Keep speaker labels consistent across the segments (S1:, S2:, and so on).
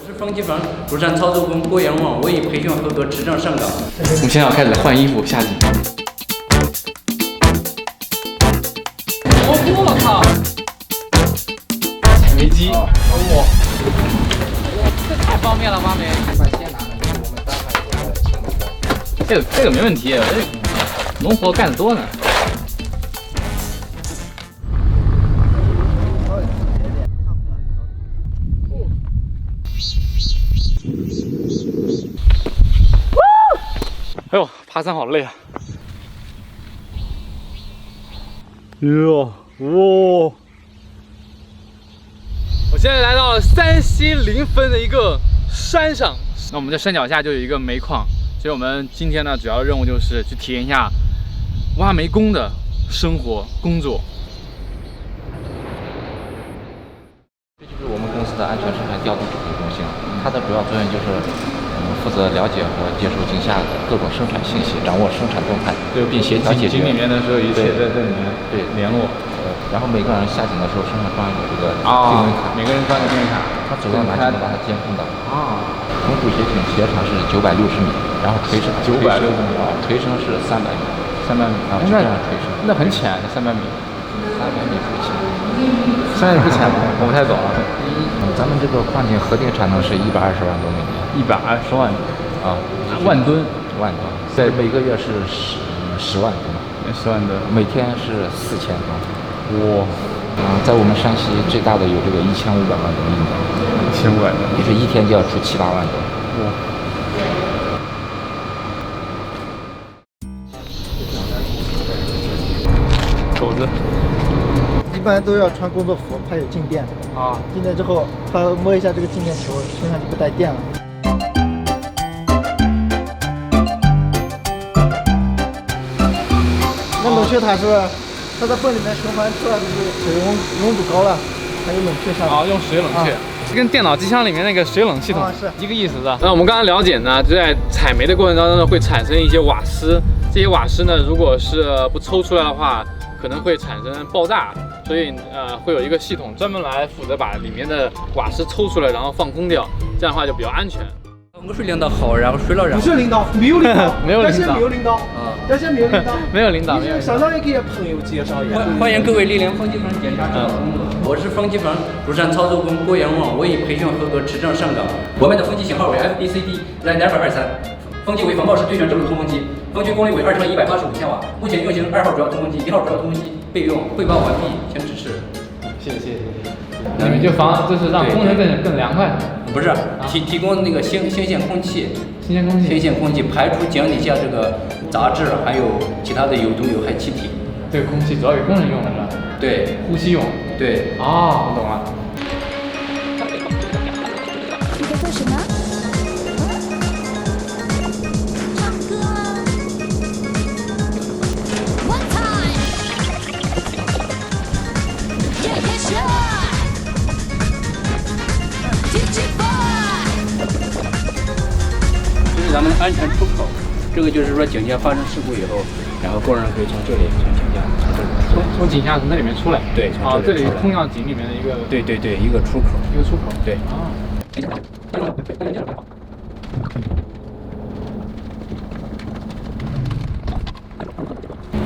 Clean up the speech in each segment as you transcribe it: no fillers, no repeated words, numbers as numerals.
S1: 是方继峰，庐山操作工郭阳旺，我已培训合格，持证上岗。
S2: 我们现在要开始换衣服下井。我靠！采煤机，哇！这太方便了，挖煤。这个没问题，这农活干得多呢。哎呦，爬山好累啊！哟，哇！我现在来到了山西临汾的一个山上，那我们的山脚下就有一个煤矿，所以我们今天呢主要任务就是去体验一下挖煤工的生活工作。
S3: 这就是我们公司的安全生产调度指挥中心，它的主要作用就是负责了解和接收井下的各种生产信息，掌握生产动态，并协调解决。
S2: 井里面的时候，一切在这里面联络。
S3: 然后每个人下井的时候身上装有这个定位卡，
S2: 每个人装个定位卡，
S3: 他走到哪就能把它监控到。同主斜井斜长是960米，然后垂直
S2: 960米，
S3: 垂升是300米
S2: ，300米，
S3: 然后是这样垂升，
S2: 那很浅，300米
S3: ，300米不浅
S2: ，300米不浅，我不太懂啊。
S3: 咱们这个矿井核定产能是120万多每年
S2: ，120万
S3: 啊，
S2: 万吨，
S3: 在每个月是10万吨
S2: ，10万吨，
S3: 每天是4000吨。
S2: 哇，
S3: 在我们山西最大的有这个1500万吨
S2: ，1500吨，
S3: 也是一天就要出7、8万吨。
S2: 哇！狗子
S4: 一般都要穿工作服，怕有静电啊。进来之后，他摸一下这个静电球，身上就不带电了。那冷却塔是？它在泵里面循环出来的是水温度高了，还有冷却下来。
S2: 啊，用水冷却，跟电脑机箱里面那个水冷系统
S4: 是
S2: 一个意思的。那我们刚刚了解呢，就在采煤的过程当中呢，会产生一些瓦斯，这些瓦斯呢，如果是不抽出来的话，可能会产生爆炸，所以会有一个系统专门来负责把里面的瓦斯抽出来，然后放空掉，这样的话就比较安全。
S1: 我水领导好，然后水老让。
S4: 不是领导，没有领导，
S2: 没有领导，
S4: 没有领导啊，这些没有领导，
S2: 没有领导，
S4: 你相当于给朋友介绍一下。
S1: 欢迎各位莅临方继峰检查指导工作。我是方继峰，庐山操作工郭阳旺，我已培训合格，持证上岗。我们的风机型号为 FBCD Z223，风机为防爆式对旋正路通风机，风区功率为2185千瓦。目前运行2号主要通风机，1号主要通风机备用，汇报完毕，请指示。
S2: 谢谢。你们就就是让工人更凉快。
S1: 不是提供那个新鲜空气，新鲜空气排出井底下这个杂质，还有其他的有毒有害气体。
S2: 这个空气主要给工人用的是吧？
S1: 对，
S2: 呼吸用。
S1: 对。
S2: 我懂了。
S5: 你在做什么？唱歌啊 ！One time， yeah yeah sure。
S1: 这是咱们安全出口，这个就是说井下发生事故以后，然后工人可以从这里从井下
S2: 从井下从那里面出来。
S1: 对，
S2: 这里通向井里面的一个。对，
S1: 一个出口，对。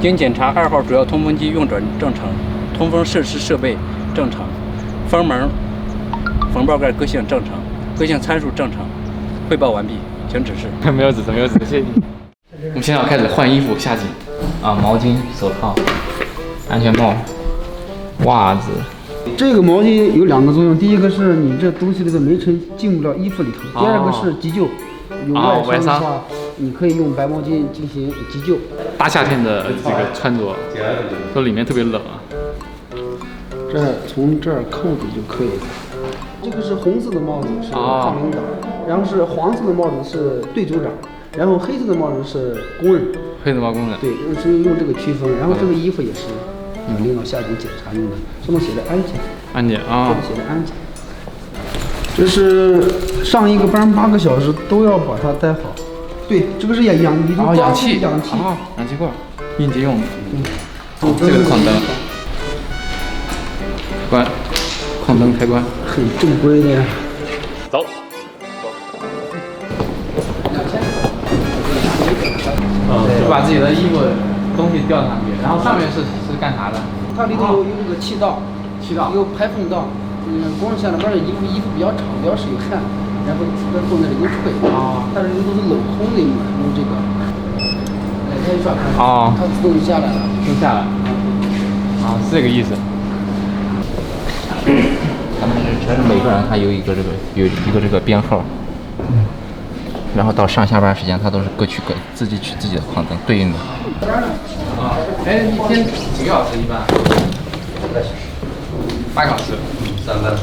S1: 经检查，2号主要通风机运转正常，通风设施设备正常，风门、缝爆盖各项正常，各项参数正常，汇报完毕，请指示。
S2: 没有指示，谢谢你。我们现在要开始换衣服下井。毛巾、手套、安全帽、袜子。
S6: 这个毛巾有2个作用，第一个是你这东西这个煤尘进不了衣服里头，第二个是急救，有外伤的话，你可以用白毛巾进行急救。
S2: 大夏天的这个穿着，说里面特别冷啊。
S6: 从这儿扣住就可以了。这个是红色的帽子是抗领导，然后是黄色的帽子是队组长，然后黑色的帽子是工人。
S2: 黑色帽工人。
S6: 对，是用这个区分。然后这个衣服也是领导下井检查用的，上面写的安检。安检啊。这里写的安检。这是上一个班8个小时都要把它戴好。对，这个是氧气
S2: 罐，应急用的。这个矿灯，关，矿灯开关，
S6: 很正规的。
S2: 走，就把自己的衣服东西吊上去，然后上面是干啥的？
S6: 它里头有这个气道，有排风道。工人下了班的衣服比较长，比较适合汗，然后再放在里头吹。但是都是镂空的嘛，用这个。它一刷开，它自动就下来了，
S2: 就下来。是这个意思。
S3: 咱们这是每个人他有一个这个编号，然后到上下班时间他都是各取自己取自己的矿灯对应的。
S2: 一天几个小时一般？8小时，3班。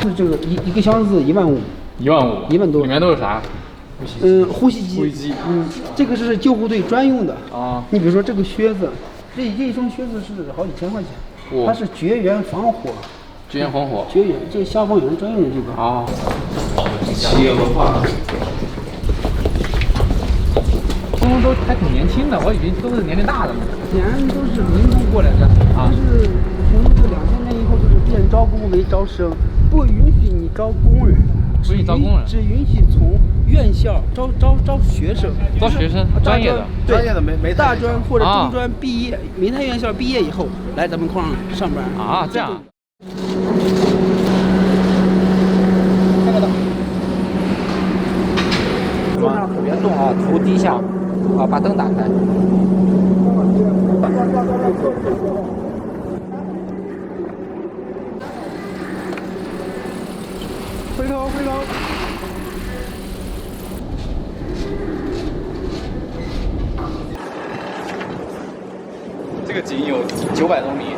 S6: 是这个一个箱子15000。1万多。
S2: 里面都是啥？
S6: 呼吸机。这个是救护队专用的。你比如说这个靴子，这一双靴子是好几千块钱。它是绝缘防火。
S2: 绝缘防火。
S6: 这消防员专用的这个。
S2: 企业文化。他们都还挺年轻的，我以为都是年龄大的呢。
S6: 以前都是民工过来的，就是从这个2000年以后，就是变招工为招生，不允许你招工人，
S2: 不允许招工人，
S6: 只允许从院校招学生，
S2: 招学生，专业的
S6: 没大专或者中专毕业，煤炭院校毕业以后来咱们矿上班。
S2: 这样。
S3: 桌上可别动头低下，把灯打开。
S6: 回头。
S2: 这个井有900多米，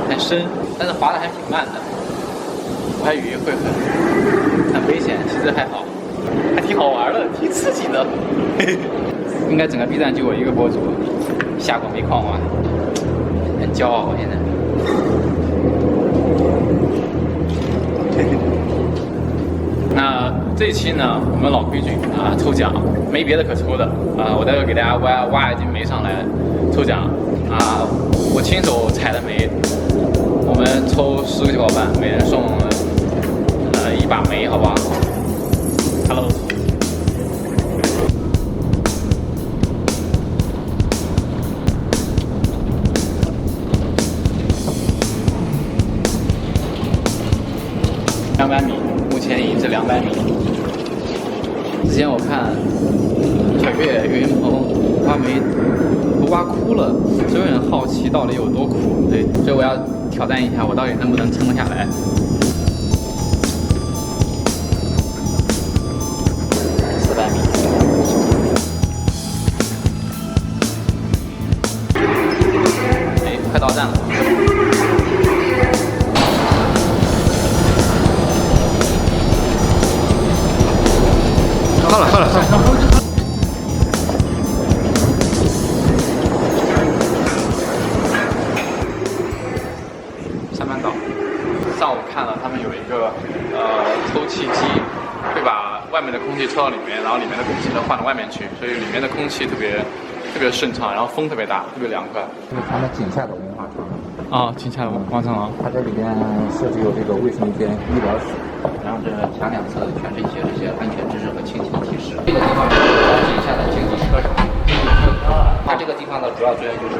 S2: 很深，但是滑的还挺慢的。我还以为会很危险，其实还好，还挺好玩的，挺刺激的。应该整个 B 站就我一个博主下过煤矿玩，很骄傲。我现在。那这一期呢，我们老规矩抽奖，没别的可抽的我待会给大家挖一斤煤上来抽奖我亲手采的煤，我们抽10个小伙伴，每人送1把煤，好不好 ？Hello。200米，目前已经是200米。之前我看小岳岳云鹏挖煤都挖哭了，所以我很好奇到底有多苦。对，所以我要挑战一下，我到底能不能撑得下来。400米。快到站了。好了。上班岛，上午看了他们有一个抽气机，会把外面的空气抽到里面，然后里面的空气都换到外面去，所以里面的空气特别顺畅，然后风特别大，特别凉快。
S3: 这是他们井下的文化床。
S2: 井下的文化床。它
S3: 这里边设置有这个卫生间、医疗室，然后这墙两侧全是一些这些安全知识和清洁提示。这个地方是井下的经济车场。它这个地方的主要作用就是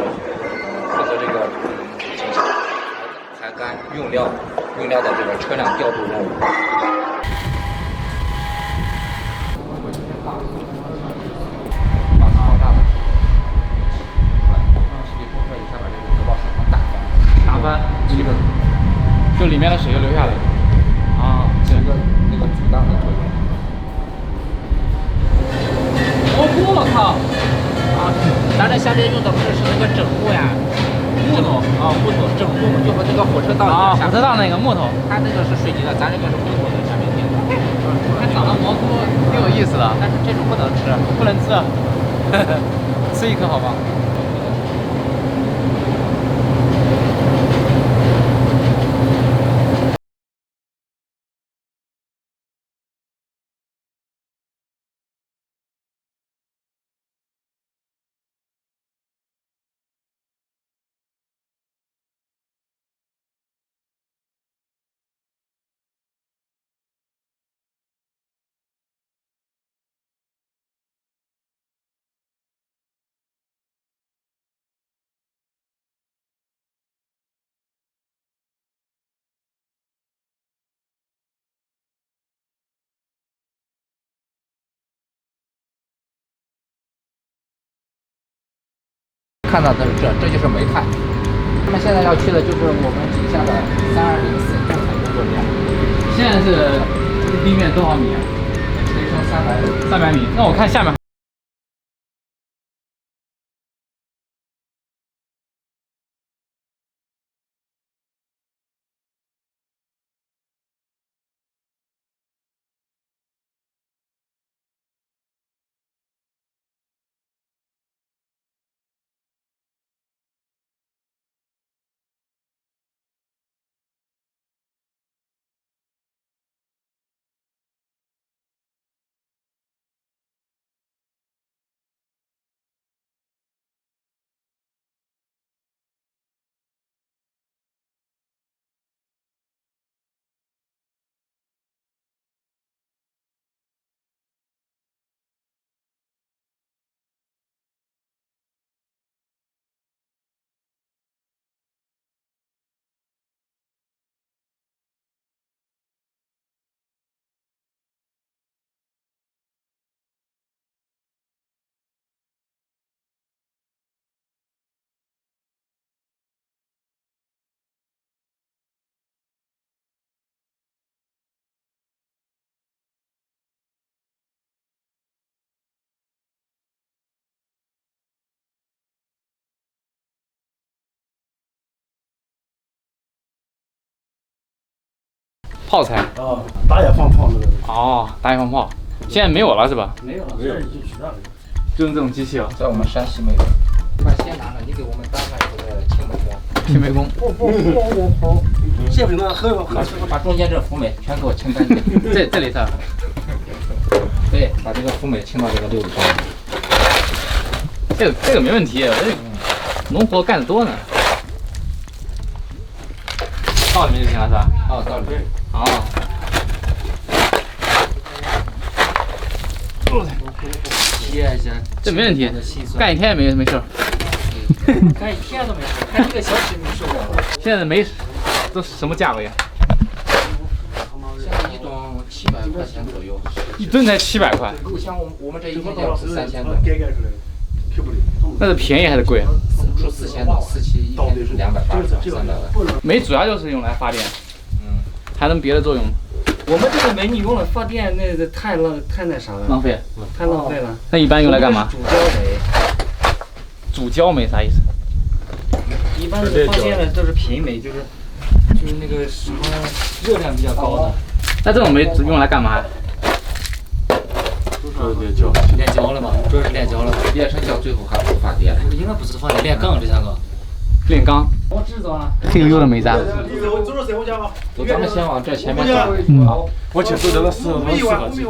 S3: 负责这个井下排干用料的这个车辆调度任务。
S2: 就里面的水就流下来。
S3: 这个那个阻挡的作用。
S2: 我靠！
S7: 咱这下面用的不是那个整木呀，木头整木就和那个火车道一样。
S2: 火车道那个木头，
S7: 它那个是水泥的，咱这个是木头的，下面钉的。
S2: 它长得蘑菇挺有意思的，
S7: 但是这种不能吃，
S2: 不能吃，吃一颗好吧？
S3: 看到的这就是煤炭。他们现在要去的就是我们底下的3204中海工作点。
S2: 现在是地面多少米啊？
S3: 可以说
S2: 300米。那我看下面。炮材
S8: 打野放炮那个。
S2: 哦，打野放炮，现在没有了是吧？
S3: 没有了，
S8: 没有，已经取代了。
S2: 就用这种机器了。
S3: 在我们山西没有。把先拿了，你给我们搭上这个青梅工。
S2: 青梅工。
S8: 现在那很好。
S3: 把中间这浮镁全给我清干净。
S2: 这里头。
S3: 对，把这个浮镁清到这个溜子上。
S2: 这个没问题，农活干得多呢。到里面就行了是吧？
S3: 哦，到里面。
S2: 哦。
S7: 贴一下，
S2: 这没问题，干一天也没事儿。
S7: 干一天都没事，干1个小时没受不了。
S2: 现在煤都什么价位呀？
S3: 现在1吨700块钱左右。
S2: 1吨才700块。
S3: 像我们这一天要是3000吨。
S2: 那是便宜还是贵啊？
S3: 出4000吨，47一天就是280、300万。
S2: 煤主要就是用来发电，还能别的作用？
S7: 我们这个煤你用了发电，那个太那啥了，
S2: 浪费，
S7: 太浪费了。
S2: 那一般用来干嘛？
S7: 主焦煤。
S2: 主焦煤啥意思？
S7: 一般的发电的都是平煤，就是那个什么热量比较高的。
S2: 那这种煤用来干嘛？
S7: 炼焦了嘛，主要是炼焦了。
S3: 炼成焦最后还不发电。
S7: 应该不是发电，炼钢这三个。
S2: 炼钢。
S7: 我知道啊。
S2: 这个用的煤渣。
S3: 走，咱们先往这前面走。
S8: 好，我去走这个4合机。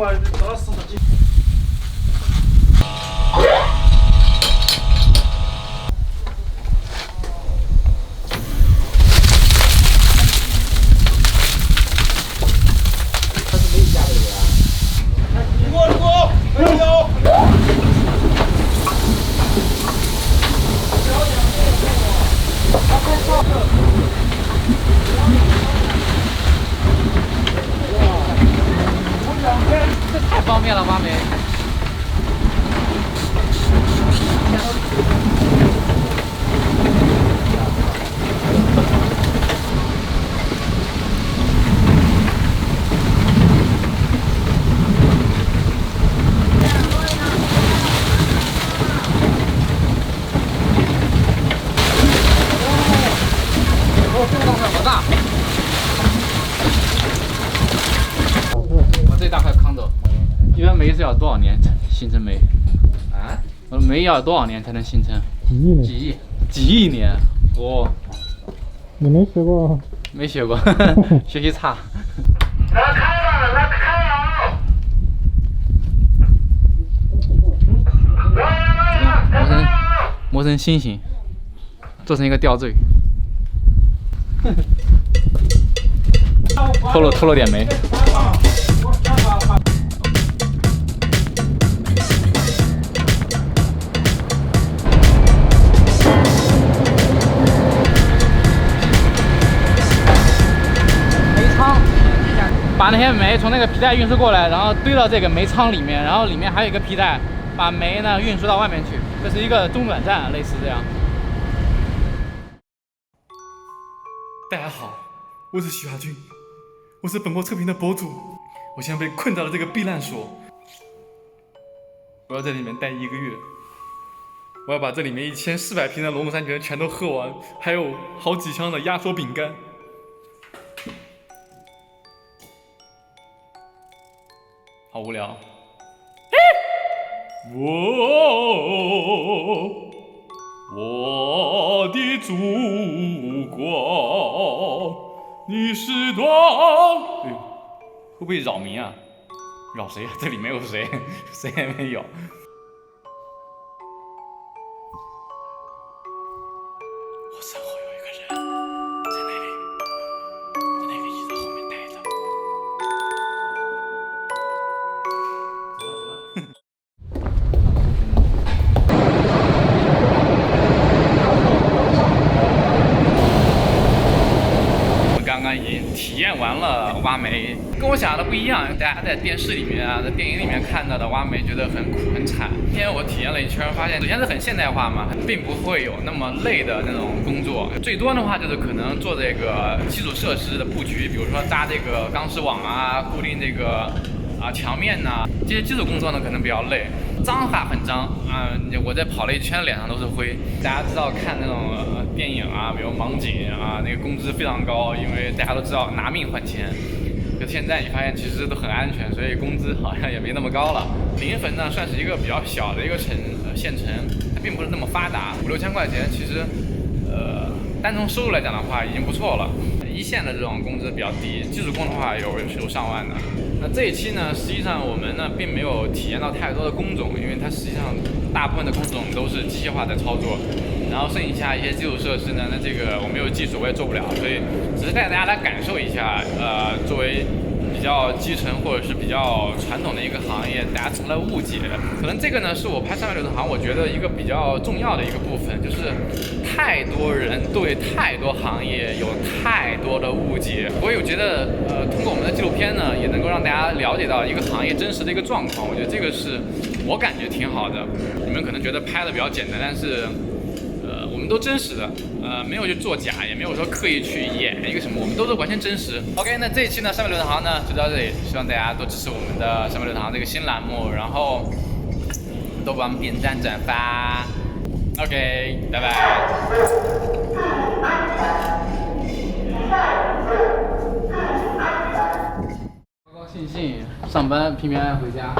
S2: 这太方便了，挖煤。好大！把这大块扛走。一般煤是要多少年形成煤？
S3: 啊？
S2: 我说煤要多少年才能形成？几亿年？哦。
S4: 你没学过？
S2: 没学过，学习差。
S8: 来开了，来开了！
S2: 磨成星星，做成一个吊坠。偷了点煤。把那些煤从那个皮带运输过来，然后堆到这个煤仓里面，然后里面还有一个皮带，把煤呢运输到外面去。这是一个中转站，类似这样。
S9: 大家好，我是徐亚军，我是本波测评的博主。我现在被困到了这个避难所，我要在里面待1个月。我要把这里面1400瓶的龙骨山泉全都喝完，还有好几箱的压缩饼干。好无聊。我的祖国，你是多……哎呦，会不会扰民啊？扰谁啊？这里没有谁，谁也没有。我身后有一个人，在那里，在那个椅子后面待着。刚刚已经体验完了挖煤，跟我想的不一样。大家在电视里面啊，在电影里面看到的挖煤，觉得很苦很惨。今天我体验了一圈，发现首先是很现代化嘛，并不会有那么累的那种工作。最多的话就是可能做这个基础设施的布局，比如说搭这个钢丝网啊，固定这个墙面呐，这些基础工作呢可能比较累。脏话很脏啊！我在跑了一圈，脸上都是灰。大家知道看那种电影啊，比如盲井啊，那个工资非常高，因为大家都知道拿命换钱。可现在你发现其实都很安全，所以工资好像也没那么高了。临汾呢算是一个比较小的一个县城，它并不是那么发达，5、6千块钱其实单从收入来讲的话已经不错了。一线的这种工资比较低，基础工的话有上万的。那这一期呢，实际上我们呢并没有体验到太多的工种，因为它实际上大部分的工种都是机械化在操作，然后剩下一些基础设施呢，那这个我没有技术我也做不了，所以只是带大家来感受一下，作为比较基层或者是比较传统的一个行业，大家成了误解。可能这个呢是我拍360度行，我觉得一个比较重要的一个部分，就是太多人对太多行业有太多的误解。我有觉得，通过我们的纪录片呢，也能够让大家了解到一个行业真实的一个状况。我觉得这个是我感觉挺好的。你们可能觉得拍的比较简单，但是。我们都真实的，没有去作假，也没有说刻意去演一个什么，我们都是完全真实。OK， 那这一期呢360度行呢就到这里，希望大家多支持我们的360度行这个新栏目，然后多帮我们点赞转发。OK， 拜拜。高高兴兴上班，平平安安回家。